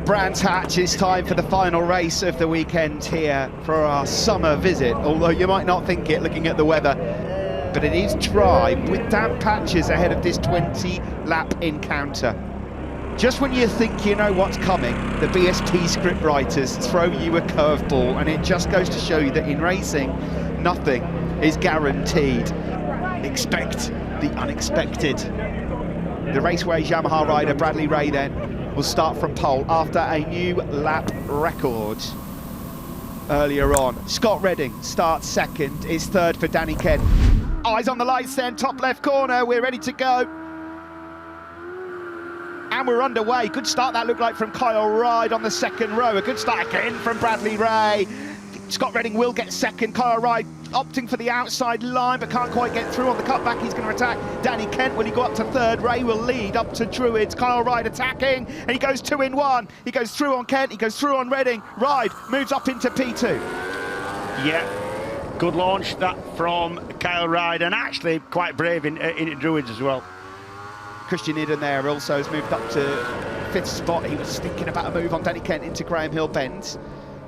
Brands Hatch, it's time for the final race of the weekend here for our summer visit, although you might not think it looking at the weather, but it is dry with damp patches ahead of this 20-lap encounter. Just when you think you know what's coming, the BSP script writers throw you a curveball, and it just goes to show you that in racing, nothing is guaranteed. Expect the unexpected. The Raceway's Yamaha rider Bradley Ray then will start from pole after a new lap record earlier on. Scott Redding starts second, is third for Danny Kent. Eyes on the lights then, top left corner, we're ready to go. And we're underway. Good start that looked like from Kyle Ride on the second row. A good start again from Bradley Ray. Scott Redding will get second. Kyle Ride opting for the outside line, but can't quite get through on the cutback. He's going to attack Danny Kent. Will he go up to third? Ray will lead up to Druids. Kyle Ride attacking, and he goes 2 in 1. He goes through on Kent, he goes through on Redding. Ride moves up into P2. Yeah, good launch that from Kyle Ride, and actually quite brave in Druids as well. Christian Eden there also has moved up to 5th spot. He was thinking about a move on Danny Kent into Graham Hill Bends.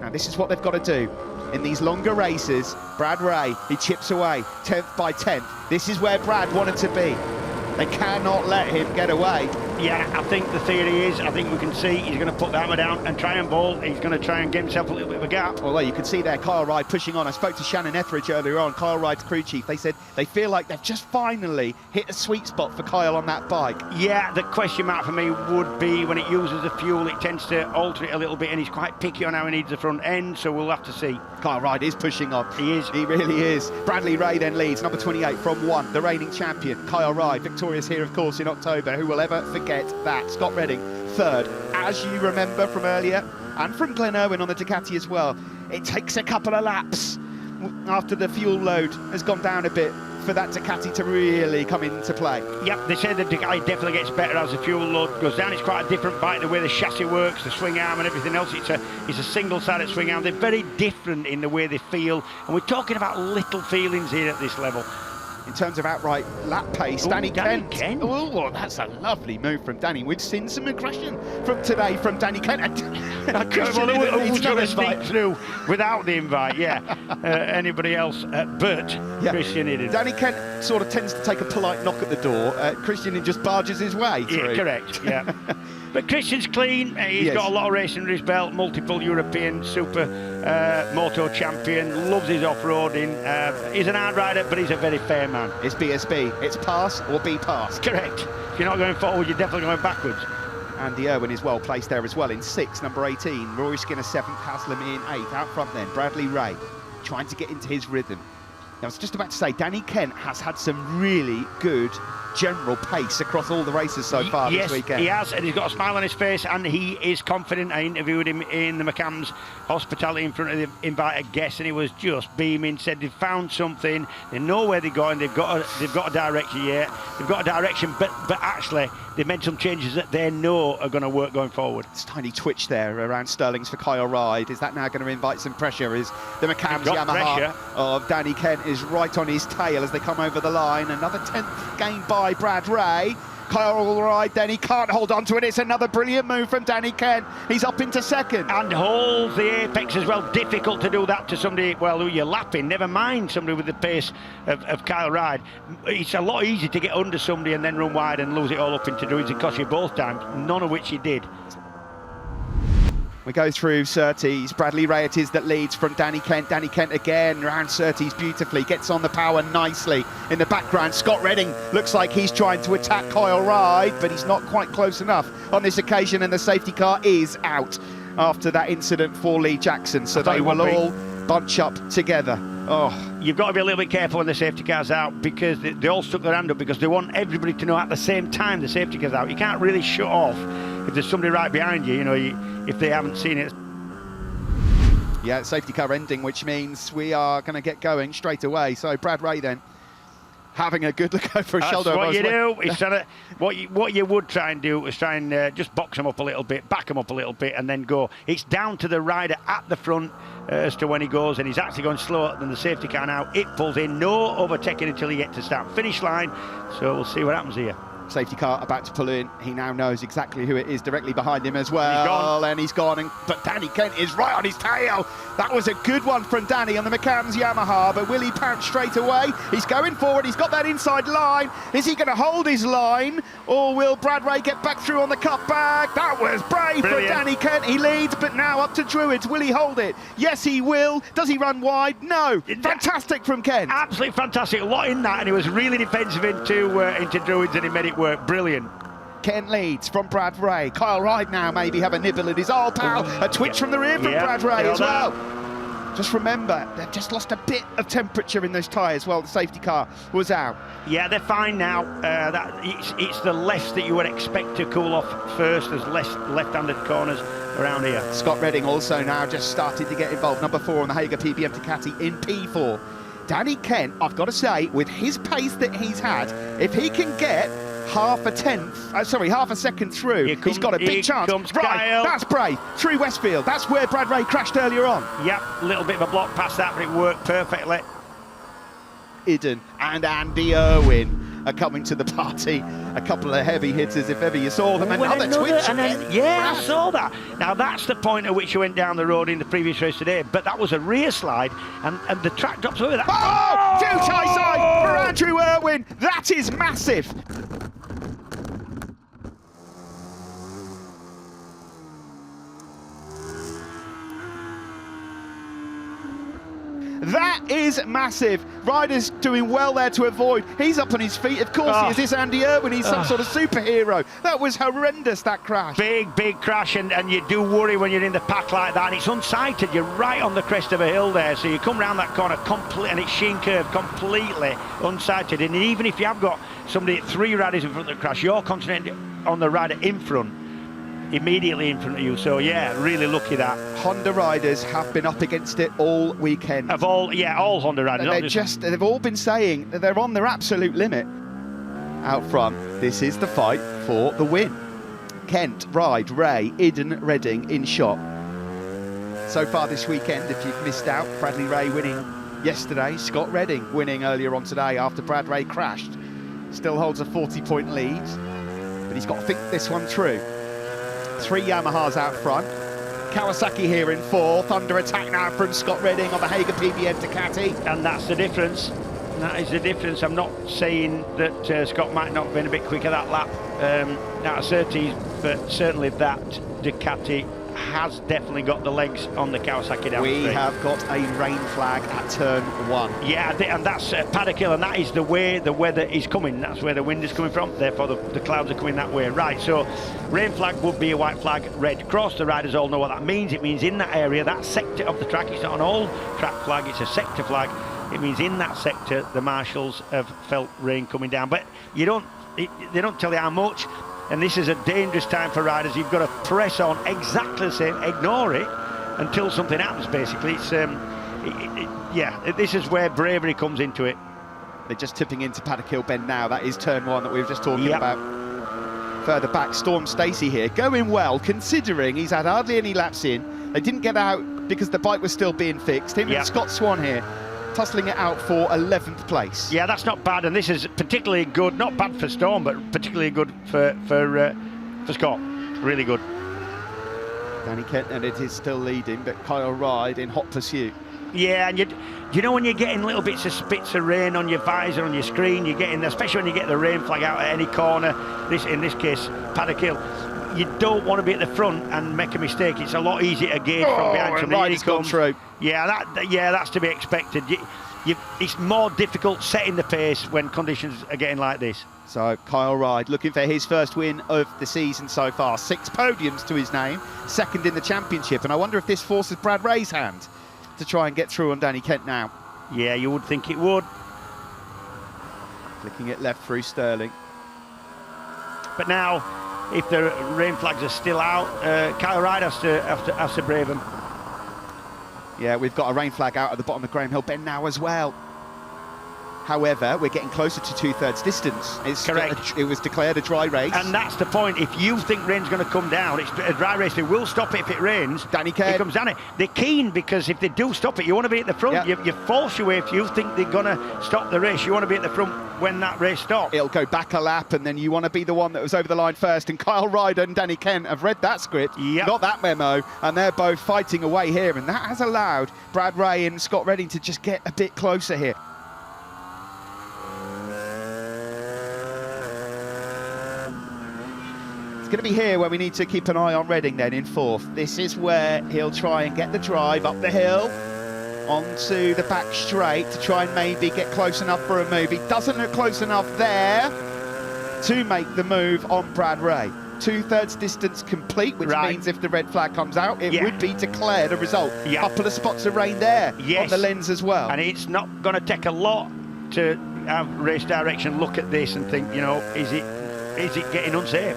Now this is what they've got to do. In these longer races, Brad Ray, he chips away, 10th by 10th. This is where Brad wanted to be. They cannot let him get away. Yeah, I think the theory is, I think we can see he's going to put the hammer down and try and ball. He's going to try and get himself a little bit of a gap. Although you can see there Kyle Ride pushing on. I spoke to Shannon Etheridge earlier on, Kyle Ride's crew chief. They said they feel like they've just finally hit a sweet spot for Kyle on that bike. Yeah, the question mark for me would be when it uses the fuel, it tends to alter it a little bit, and he's quite picky on how he needs the front end, so we'll have to see. Kyle Ride is pushing on. He is. He really is. Bradley Ray then leads, number 28 from 1, the reigning champion. Kyle Ride, victorious here, of course, in October. Who will ever forget that? Scott Redding, third. As you remember from earlier, and from Glenn Irwin on the Ducati as well, it takes a couple of laps after the fuel load has gone down a bit for that Ducati to really come into play. Yep, they say the Ducati definitely gets better as the fuel load goes down. It's quite a different bike, the way the chassis works, the swing arm and everything else. It's a single-sided swing arm. They're very different in the way they feel, and we're talking about little feelings here at this level. In terms of outright lap pace, Danny Kent. Oh, that's a lovely move from Danny. We've seen some aggression from today from Danny Kent. Who's going to sneak through without the invite? Yeah, anybody else but yeah. Christian Eden. Danny Kent sort of tends to take a polite knock at the door. Christian Eden just barges his way through. Yeah, correct, yeah. But Christian's clean. He's got a lot of racing under his belt, multiple European super moto champion, loves his off-roading. He's an hard rider, but he's a very fair man. It's BSB. It's pass or be passed. Correct. If you're not going forward, you're definitely going backwards. Andy Irwin is well placed there as well in 6, number 18. Rory Skinner 7th, Haslam in 8th. Out front then, Bradley Ray trying to get into his rhythm. Now, I was just about to say, Danny Kent has had some really good general pace across all the races so far this weekend. Yes, he has, and he's got a smile on his face, and he is confident. I interviewed him in the McCann's hospitality in front of the invited guests, and he was just beaming, said they've found something, they know where they're going, they've got a direction yet, they've got a direction, but actually they've made some changes that they know are going to work going forward. It's a tiny twitch there around Sterling's for Kyle Ride. Is that now going to invite some pressure? Is the McCann's Yamaha of Danny Kent is right on his tail as they come over the line. Another 10th gained by Brad Ray. Kyle Ride then, he can't hold on to it. It's another brilliant move from Danny Kent. He's up into second. And holds the apex as well. Difficult to do that to somebody, well, who you're lapping, never mind somebody with the pace of Kyle Ride. It's a lot easier to get under somebody and then run wide and lose it all up into Druids. It cost you both times, none of which he did. We go through Surtees. Bradley Ray it is that leads from Danny Kent. Danny Kent again around Surtees beautifully. Gets on the power nicely. In the background, Scott Redding looks like he's trying to attack Kyle Ride, but he's not quite close enough on this occasion, and the safety car is out after that incident for Lee Jackson. So they will all bunch up together. Oh, you've got to be a little bit careful when the safety car's out, because they all stuck their hand up because they want everybody to know at the same time the safety car's out. You can't really shut off if there's somebody right behind you, if they haven't seen it. Yeah, safety car ending, which means we are going to get going straight away. So Brad Ray then having a good look over his shoulder. What you do is try to, what you would try and do is try and just box him up a little bit, back him up a little bit, and then go. It's down to the rider at the front as to when he goes, and he's actually going slower than the safety car now. It pulls in, no overtaking until he gets to start finish line. So we'll see what happens here. Safety car about to pull in. He now knows exactly who it is directly behind him as well. And he's gone. But Danny Kent is right on his tail. That was a good one from Danny on the McCann's Yamaha. But will he pounce straight away? He's going forward. He's got that inside line. Is he going to hold his line? Or will Brad Ray get back through on the cutback? That was brave for Danny Kent. He leads, but now up to Druids. Will he hold it? Yes, he will. Does he run wide? No. Fantastic from Kent. Absolutely fantastic. A lot in that, and he was really defensive into Druids, and he made it work. Brilliant. Kent leads from Brad Ray. Kyle Ryde now maybe have a nibble at his old pal. A twitch from the rear from Brad Ray as well. Just remember, they've just lost a bit of temperature in those tyres while the safety car was out. Yeah, they're fine now. It's the left that you would expect to cool off first. There's less left-handed corners around here. Scott Redding also now just started to get involved. Number 4 on the Hager PBM Ducati in P4. Danny Kent, I've got to say, with his pace that he's had, if he can get half a second through, he's got a big chance. Right, that's brave. Through Westfield. That's where Brad Ray crashed earlier on. Yep, a little bit of a block past that, but it worked perfectly. Idden and Andy Irwin are coming to the party. A couple of heavy hitters, if ever you saw them. Another twitch. Yeah, I saw that. Now, that's the point at which you went down the road in the previous race today, but that was a rear slide, and the track drops over that. Oh! Huge high side for Andrew Irwin. That is massive. That is massive. Ryder's doing well there to avoid. He's up on his feet. Of course he is. This Andy Irwin. He's some sort of superhero. That was horrendous, that crash. Big crash, and you do worry when you're in the pack like that. And it's unsighted. You're right on the crest of a hill there. So you come round that corner and it's sheen curve, completely unsighted. And even if you have got somebody 3 riders in front of the crash, you're concentrating on the rider in front, immediately in front of you. So yeah, really lucky that. Honda riders have been up against it all weekend. All Honda riders. They've all been saying that they're on their absolute limit. Out front, this is the fight for the win. Kent, Ryde, Ray, Idden, Redding in shot. So far this weekend, if you've missed out, Bradley Ray winning yesterday, Scott Redding winning earlier on today after Brad Ray crashed. Still holds a 40-point lead, but he's got to think this one through. 3 Yamahas out front. Kawasaki here in 4th. Under attack now from Scott Redding on the Hager PBM Ducati. And that's the difference. That is the difference. I'm not saying that Scott might not have been a bit quicker that lap out of Surtees, but certainly that Ducati has definitely got the legs on the Kawasaki down the street. We have got a rain flag at turn 1. Yeah, and that's Paddock Hill, and that is the way the weather is coming. That's where the wind is coming from. Therefore, the clouds are coming that way. Right, so rain flag would be a white flag, red cross. The riders all know what that means. It means in that area, that sector of the track, it's not an all track flag, it's a sector flag. It means in that sector, the marshals have felt rain coming down. But they don't tell you how much. And this is a dangerous time for riders. You've got to press on exactly the same, ignore it until something happens, basically. It's this is where bravery comes into it. They're just tipping into Paddock Hill Bend now. That is turn 1 that we were just talking about. Further back, Storm Stacey here, going well, considering he's had hardly any laps in. They didn't get out because the bike was still being fixed. Him and Scott Swan here, tussling it out for 11th place. Yeah, that's not bad, and this is particularly good, not bad for Storm, but particularly good for Scott. Really good. Danny Kent, and it is still leading, but Kyle Ryde in hot pursuit. Yeah, and you know when you're getting little bits of spits of rain on your visor, on your screen, you're getting, especially when you get the rain flag out at any corner, in this case, Paddock Hill, you don't want to be at the front and make a mistake. It's a lot easier to gauge from behind. Ryder's gone through. Yeah, that's to be expected. It's more difficult setting the pace when conditions are getting like this. So Kyle Ryde looking for his first win of the season so far. 6 podiums to his name, 2nd in the championship, and I wonder if this forces Brad Ray's hand to try and get through on Danny Kent now. Yeah, you would think it would. Flicking it left through Sterling. But now, if the rain flags are still out, Kyle Ryde has to brave them. Yeah, we've got a rain flag out at the bottom of Graham Hill Bend now as well. However, we're getting closer to 2/3 distance. It's Correct. It was declared a dry race. And that's the point. If you think rain's going to come down, it's a dry race. They will stop it if it rains. Danny Kent. It comes down it. They're keen because if they do stop it, you want to be at the front. Yep. You force your way. If you think they're going to stop the race, you want to be at the front when that race stops. It'll go back a lap, and then you want to be the one that was over the line first. And Kyle Ryder and Danny Kent have read that script, got that memo, and they're both fighting away here. And that has allowed Brad Ray and Scott Redding to just get a bit closer here. It's going to be here where we need to keep an eye on Redding then in fourth. This is where he'll try and get the drive up the hill onto the back straight to try and maybe get close enough for a move. He doesn't look close enough there to make the move on Brad Ray. 2/3 distance complete, which means if the red flag comes out, it would be declared a result. Couple of spots of rain there on the lens as well. And it's not going to take a lot to have race direction look at this and think, you know, is it getting unsafe?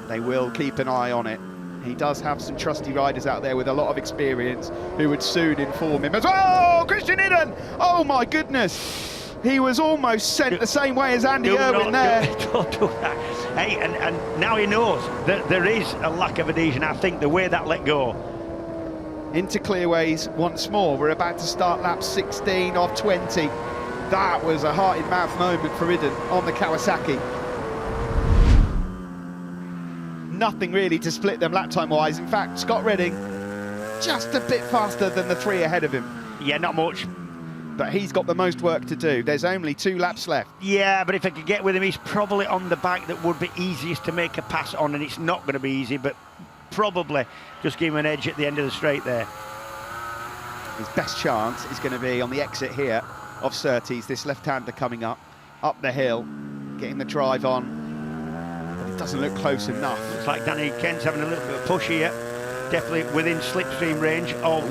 They will keep an eye on it. He does have some trusty riders out there with a lot of experience who would soon inform him as well. Oh, Christian Iden! Oh my goodness! He was almost sent the same way as Andy Irwin there. Don't do that. Hey, and now he knows that there is a lack of adhesion. I think the way that let go. Into clearways once more. We're about to start lap 16 of 20. That was a heart-in-mouth moment for Iden on the Kawasaki. Nothing really to split them lap time wise. In fact, Scott Redding just a bit faster than the three ahead of him. Yeah, not much. But he's got the most work to do. There's only 2 laps left. Yeah, but if I could get with him, he's probably on the bike that would be easiest to make a pass on, and it's not going to be easy, but probably just give him an edge at the end of the straight there. His best chance is going to be on the exit here of Surtees, this left-hander coming up the hill, getting the drive on. It doesn't look close enough. Looks like Danny Kent's having a little bit of push here. Definitely within slipstream range of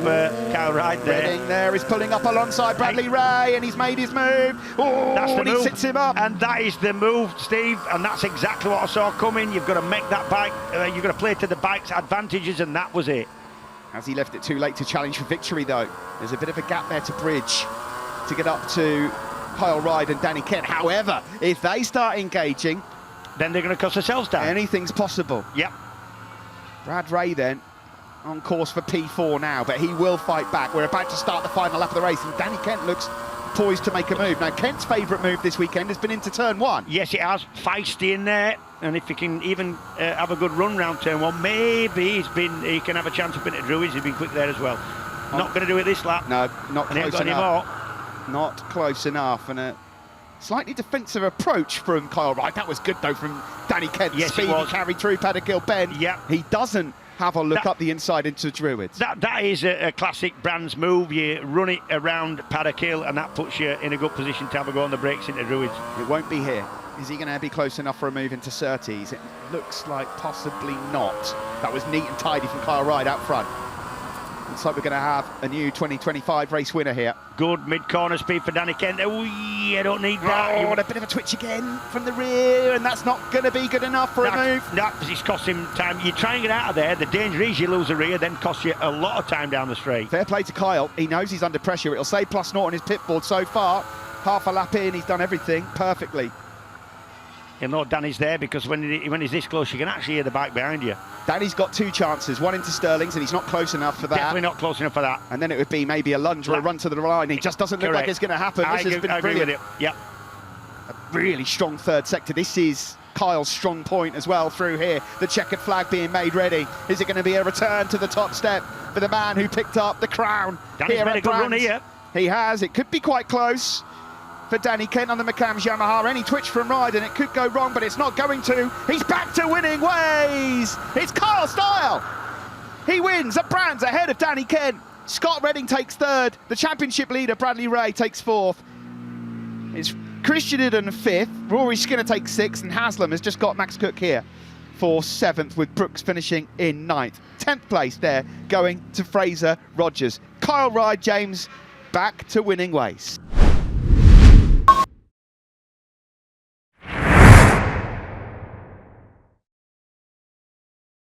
Kyle Ryder there. Redding there is pulling up alongside Bradley Ray, and he's made his move. Oh, that's the move. He sits him up. And that is the move, Steve, and that's exactly what I saw coming. You've got to make that bike, you've got to play to the bike's advantages, and that was it. Has he left it too late to challenge for victory, though? There's a bit of a gap there to bridge to get up to Kyle Ryder and Danny Kent. However, if they start engaging, then they're going to cost themselves down. Anything's possible. Yep. Brad Ray then on course for P4 now, but he will fight back. We're about to start the final lap of the race, and Danny Kent looks poised to make a move. Now, Kent's favourite move this weekend has been into turn 1. Yes, it has. Feisty in there, and if he can even have a good run round turn 1, maybe he can have a chance up into Druids. He's been quick there as well. Not going to do it this lap. No, not close enough. Any more. Not close enough, and a slightly defensive approach from Kyle Wright. That was good, though, from Danny Kent. Yes, Speed, he carried through Paddock Bend. Yep. He doesn't have a look up the inside into Druids. That is a classic Brands move. You run it around Paddock Hill, and that puts you in a good position to have a go on the brakes into Druids. It won't be here. Is he going to be close enough for a move into Surtees? It looks like possibly not. That was neat and tidy from Kyle Wright out front. Looks like we're going to have a new 2025 race winner here. Good mid-corner speed for Danny Kent. Oh, yeah, don't need that. Oh, a bit of a twitch again from the rear, and that's not going to be good enough for a move. No, because it's cost him time. You try and get out of there. The danger is you lose the rear, then costs you a lot of time down the straight. Fair play to Kyle. He knows he's under pressure. It'll say +0 on his pit board so far. Half a lap in, he's done everything perfectly. He'll know Danny's there, because when he's this close, you can actually hear the bike behind you. Danny's got 2 chances, one into Sterling's, and he's not close enough for that. Definitely not close enough for that. And then it would be maybe a lunge or a run to the line. He just doesn't look like it's going to happen. This has been brilliant. With it. Yep. A really strong third sector. This is Kyle's strong point as well through here. The checkered flag being made ready. Is it going to be a return to the top step for the man who picked up the crown? Danny's made a good run here. He has. It could be quite close for Danny Kent on the McCams Yamaha. Any twitch from Ryder and it could go wrong, but it's not going to. He's back to winning ways. It's Kyle Style. He wins at Brands ahead of Danny Kent. Scott Redding takes 3rd. The championship leader, Bradley Ray, takes 4th. It's Christian Iden 5th. Rory Skinner takes 6th, and Haslam has just got Max Cook here for 7th, with Brooks finishing in 9th. 10th place there going to Fraser Rogers. Kyle Ryder, James, back to winning ways.